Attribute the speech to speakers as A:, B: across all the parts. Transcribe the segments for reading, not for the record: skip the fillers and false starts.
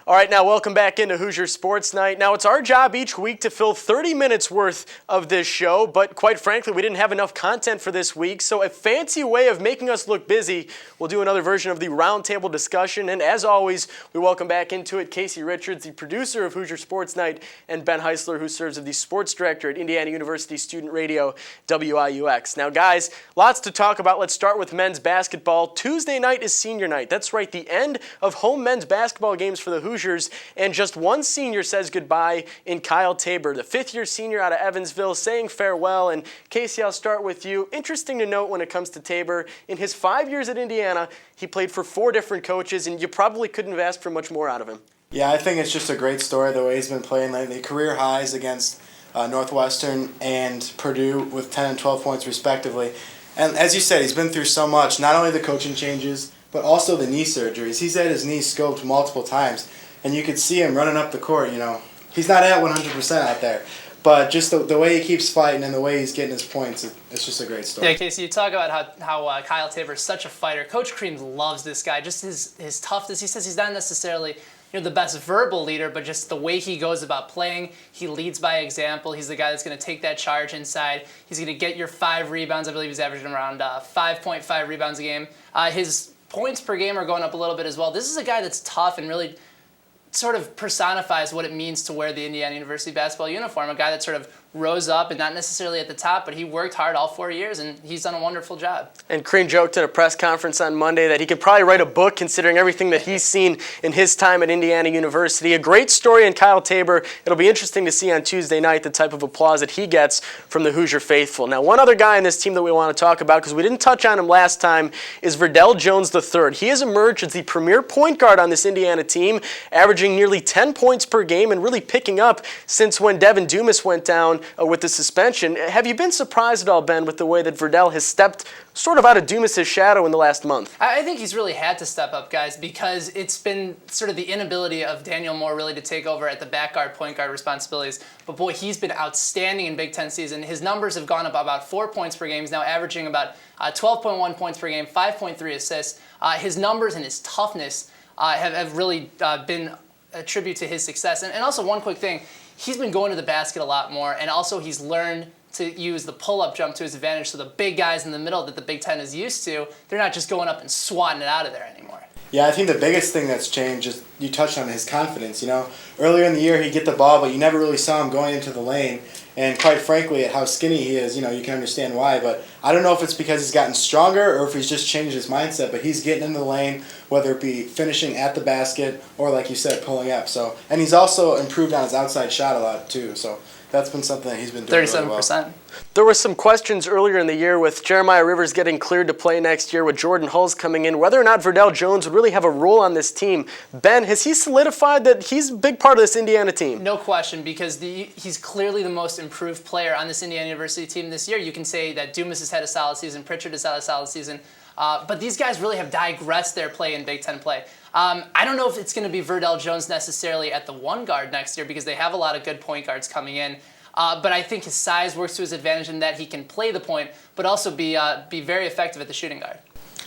A: All right, now welcome back into Hoosier Sports Night. Now, it's our job each week to fill 30 minutes worth of this show, but quite frankly, we didn't have enough content for this week, so a fancy way of making us look busy, we'll do another version of the roundtable discussion, and as always, we welcome back into it Casey Richards, the producer of Hoosier Sports Night, and Ben Heisler, who serves as the sports director at Indiana University Student Radio, WIUX. Now, guys, lots to talk about. Let's start with men's basketball. Tuesday night is senior night. That's right, the end of home men's basketball games for the Hoosiers. And just one senior says goodbye in Kyle Tabor, the fifth-year senior out of Evansville, saying farewell. And Casey, I'll start with you. Interesting to note when it comes to Tabor, in his 5 years at Indiana, he played for 4 different coaches, and you probably couldn't have asked for much more out of him.
B: Yeah, I think it's just a great story the way he's been playing lately. Career highs against Northwestern and Purdue with 10 and 12 points respectively. And as you said, he's been through so much, not only the coaching changes, but also the knee surgeries. He's had his knee scoped multiple times. And you could see him running up the court, He's not at 100% out there. But just the way he keeps fighting and the way he's getting his points, it's just a great story.
C: Yeah, Casey, you talk about how Kyle Tabor is such a fighter. Coach Creams loves this guy. Just his toughness. He says he's not necessarily the best verbal leader, but just the way he goes about playing. He leads by example. He's the guy that's going to take that charge inside. He's going to get your 5 rebounds. I believe he's averaging around 5.5 rebounds a game. His points per game are going up a little bit as well. This is a guy that's tough and really sort of personifies what it means to wear the Indiana University basketball uniform, a guy that sort of rose up and not necessarily at the top, but he worked hard all 4 years, and he's done a wonderful job.
A: And Crean joked at a press conference on Monday that he could probably write a book considering everything that he's seen in his time at Indiana University. A great story in Kyle Tabor. It'll be interesting to see on Tuesday night the type of applause that he gets from the Hoosier faithful. Now, one other guy in this team that we want to talk about, because we didn't touch on him last time, is Verdell Jones III. He has emerged as the premier point guard on this Indiana team, averaging nearly 10 points per game and really picking up since when Devin Dumas went down with the suspension. Have you been surprised at all, Ben, with the way that Verdell has stepped sort of out of Dumas' shadow in the last month?
C: I think he's really had to step up, guys, because it's been sort of the inability of Daniel Moore really to take over at the back guard, point guard responsibilities. But boy, he's been outstanding in Big Ten season. His numbers have gone up about 4 points per game. He's now averaging about 12.1 points per game, 5.3 assists. His numbers and his toughness have really been a tribute to his success. And also one quick thing, he's been going to the basket a lot more, and also he's learned to use the pull-up jump to his advantage, so the big guys in the middle that the Big Ten is used to, they're not just going up and swatting it out of there anymore.
B: Yeah, I think the biggest thing that's changed is you touched on his confidence. Earlier in the year he'd get the ball, but you never really saw him going into the lane. And quite frankly, at how skinny he is, you can understand why. But I don't know if it's because he's gotten stronger or if he's just changed his mindset. But he's getting into the lane, whether it be finishing at the basket or, like you said, pulling up. And he's also improved on his outside shot a lot too. So that's been something that he's been doing
C: 37%.
B: really well.
A: There were some questions earlier in the year with Jeremiah Rivers getting cleared to play next year, with Jordan Hulls coming in, whether or not Verdell Jones would really have a role on this team. Ben, has he solidified that he's a big part of this Indiana team?
C: No question, because he's clearly the most improved player on this Indiana University team this year. You can say that Dumas has had a solid season, Pritchard has had a solid season, but these guys really have digressed their play in Big Ten play. I don't know if it's going to be Verdell Jones necessarily at the 1 guard next year, because they have a lot of good point guards coming in. But I think his size works to his advantage in that he can play the point, but also be very effective at the shooting guard.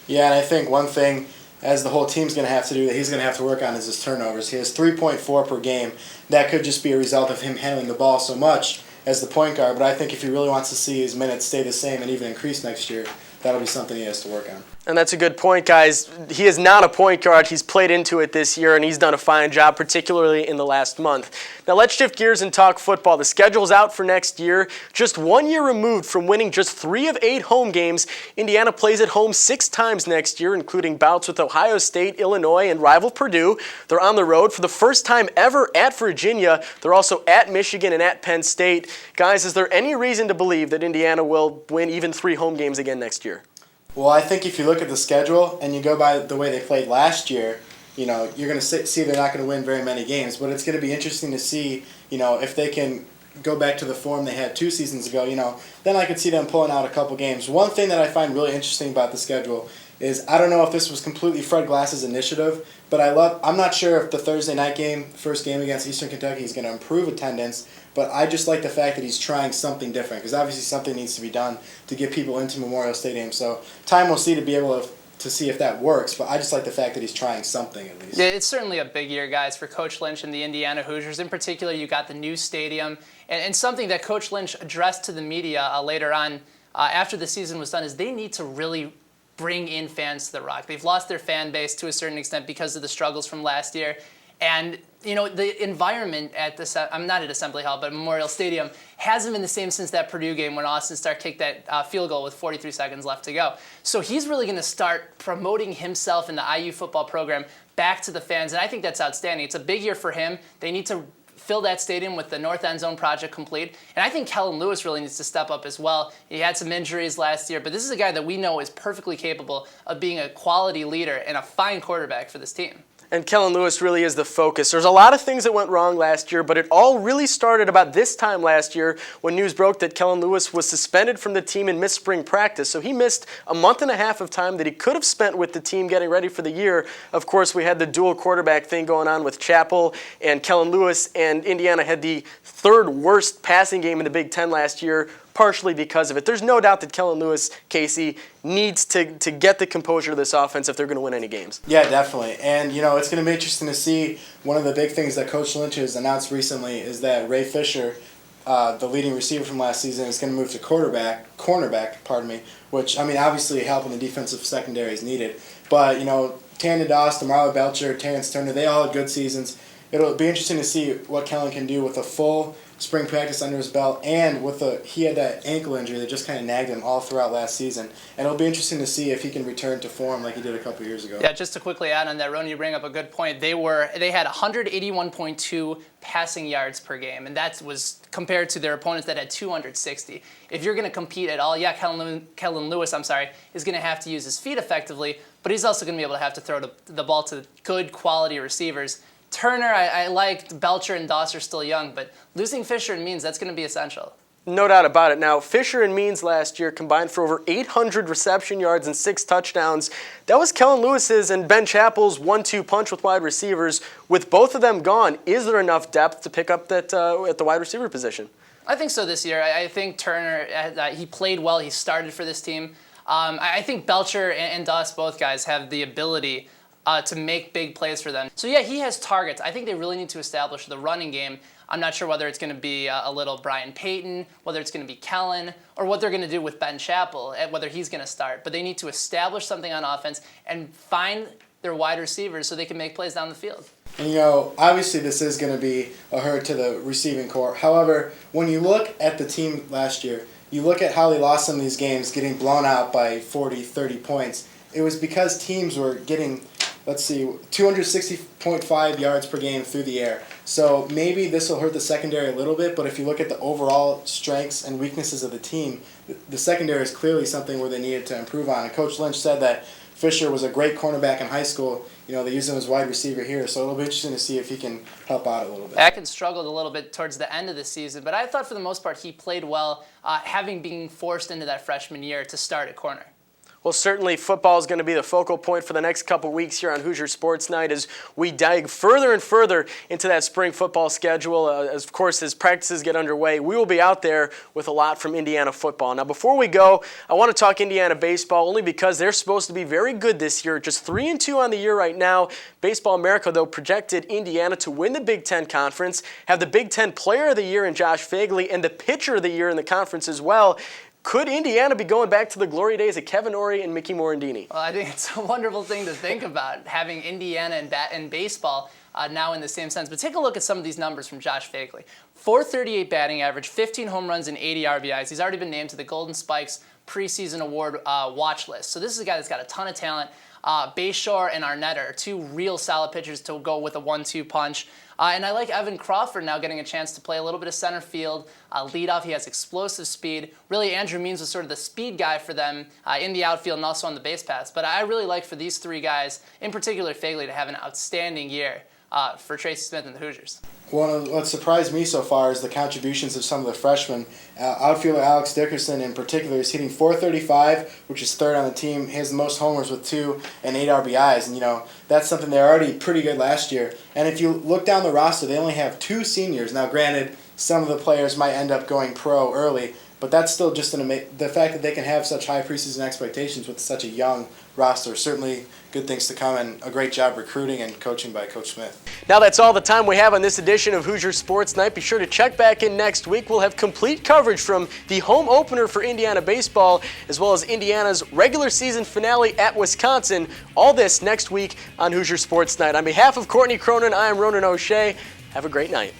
B: Yeah, and I think one thing, as the whole team's going to have to do, that he's going to have to work on, is his turnovers. He has 3.4 per game. That could just be a result of him handling the ball so much as the point guard, but I think if he really wants to see his minutes stay the same and even increase next year, that'll be something he has to work on.
A: And that's a good point, guys. He is not a point guard. He's played into it this year, and he's done a fine job, particularly in the last month. Now let's shift gears and talk football. The schedule's out for next year. Just 1 year removed from winning just 3 of 8 home games, Indiana plays at home 6 times next year, including bouts with Ohio State, Illinois, and rival Purdue. They're on the road for the first time ever at Virginia. They're also at Michigan and at Penn State. Guys, is there any reason to believe that Indiana will win even 3 home games again next year?
B: Well, I think if you look at the schedule and you go by the way they played last year, you're going to see they're not going to win very many games. But it's going to be interesting to see, if they can go back to the form they had 2 seasons ago, then I could see them pulling out a couple games. One thing that I find really interesting about the schedule is, I don't know if this was completely Fred Glass's initiative, but I'm not sure if the Thursday night game, first game against Eastern Kentucky, is going to improve attendance. But I just like the fact that he's trying something different, because obviously something needs to be done to get people into Memorial Stadium. So time will see to be able to to see if that works, but I just like the fact that he's trying something at least.
C: Yeah, it's certainly a big year, guys, for Coach Lynch and the Indiana Hoosiers. In particular, you got the new stadium, and something that Coach Lynch addressed to the media later on after the season was done is they need to really bring in fans to the Rock. They've lost their fan base to a certain extent because of the struggles from last year. And, you know, the environment at I'm not at Assembly Hall, but Memorial Stadium hasn't been the same since that Purdue game when Austin Starr kicked that field goal with 43 seconds left to go. So he's really going to start promoting himself and the IU football program back to the fans, and I think that's outstanding. It's a big year for him. They need to fill that stadium with the North End Zone project complete. And I think Kellen Lewis really needs to step up as well. He had some injuries last year, but this is a guy that we know is perfectly capable of being a quality leader and a fine quarterback for this team.
A: And Kellen Lewis really is the focus. There's a lot of things that went wrong last year, but it all really started about this time last year when news broke that Kellen Lewis was suspended from the team and missed spring practice. So he missed a month and a half of time that he could have spent with the team getting ready for the year. Of course, we had the dual quarterback thing going on with Chappell and Kellen Lewis, and Indiana had the third worst passing game in the Big Ten last year, partially because of it. There's no doubt that Kellen Lewis, Casey, needs to get the composure of this offense if they're going to win any games.
B: Yeah, definitely. And, you know, it's going to be interesting to see. One of the big things that Coach Lynch has announced recently is that Ray Fisher, the leading receiver from last season, is going to move to cornerback, which, I mean, obviously help in the defensive secondary is needed. But, you know, Tandon Doss, DeMarlo Belcher, Terrence Turner, they all had good seasons. It'll be interesting to see what Kellen can do with a full spring practice under his belt, and he had that ankle injury that just kind of nagged him all throughout last season. And it'll be interesting to see if he can return to form like he did a couple years ago.
C: Yeah, just to quickly add on that, Ronan, you bring up a good point. They had 181.2 passing yards per game, and that was compared to their opponents that had 260. If you're going to compete at all, yeah, Kellen Lewis, is going to have to use his feet effectively, but he's also going to be able to have to throw the ball to good quality receivers. Turner, I liked. Belcher and Doss are still young, but losing Fisher and Means, that's going to be essential.
A: No doubt about it. Now, Fisher and Means last year combined for over 800 reception yards and 6 touchdowns. That was Kellen Lewis's and Ben Chappell's 1-2 punch with wide receivers. With both of them gone, is there enough depth to pick up that at the wide receiver position?
C: I think so this year. I think Turner, he played well. He started for this team. I think Belcher and Doss, both guys, have the ability to make big plays for them. So yeah, he has targets. I think they really need to establish the running game. I'm not sure whether it's going to be a little Brian Payton, whether it's going to be Kellen, or what they're going to do with Ben Chappell, whether he's going to start. But they need to establish something on offense and find their wide receivers so they can make plays down the field.
B: And, you know, obviously this is going to be a hurt to the receiving corps. However, when you look at the team last year, you look at how they lost some of these games, getting blown out by 40, 30 points. It was because teams were getting 260.5 yards per game through the air. So maybe this will hurt the secondary a little bit, but if you look at the overall strengths and weaknesses of the team, the secondary is clearly something where they needed to improve on. And Coach Lynch said that Fisher was a great cornerback in high school. You know, they use him as wide receiver here, so it'll be interesting to see if he can help out a little bit.
C: Atkins struggled a little bit towards the end of the season, but I thought for the most part he played well, having been forced into that freshman year to start at corner.
A: Well, certainly football is going to be the focal point for the next couple weeks here on Hoosier Sports Night as we dive further and further into that spring football schedule. Of course, as practices get underway, we will be out there with a lot from Indiana football. Now, before we go, I want to talk Indiana baseball only because they're supposed to be very good this year, just 3-2 on the year right now. Baseball America, though, projected Indiana to win the Big Ten Conference, have the Big Ten Player of the Year in Josh Fagley, and the Pitcher of the Year in the conference as well. Could Indiana be going back to the glory days of Kevin Ory and Mickey Morandini?
C: Well, I think it's a wonderful thing to think about, having Indiana and baseball now in the same sense. But take a look at some of these numbers from Josh Fagley. 438 batting average, 15 home runs, and 80 RBIs. He's already been named to the Golden Spikes preseason award watch list. So this is a guy that's got a ton of talent. Bayshore and Arnett are two real solid pitchers to go with a 1-2 punch. And I like Evan Crawford now getting a chance to play a little bit of center field, leadoff. He has explosive speed. Really, Andrew Means was sort of the speed guy for them in the outfield and also on the base paths. But I really like for these three guys, in particular Fagley, to have an outstanding year for Tracy Smith and the Hoosiers.
B: What surprised me so far is the contributions of some of the freshmen. Outfielder Alex Dickerson in particular is hitting .435, which is third on the team. He has the most homers with 2 and 8 RBIs, and you know that's something they're already pretty good last year. And if you look down the roster, they only have 2 seniors. Now, granted, some of the players might end up going pro early, but that's still just the fact that they can have such high preseason expectations with such a young roster. Certainly good things to come, and a great job recruiting and coaching by Coach Smith.
A: Now that's all the time we have on this edition of Hoosier Sports Night. Be sure to check back in next week. We'll have complete coverage from the home opener for Indiana baseball, as well as Indiana's regular season finale at Wisconsin. All this next week on Hoosier Sports Night. On behalf of Courtney Cronin, I am Ronan O'Shea. Have a great night.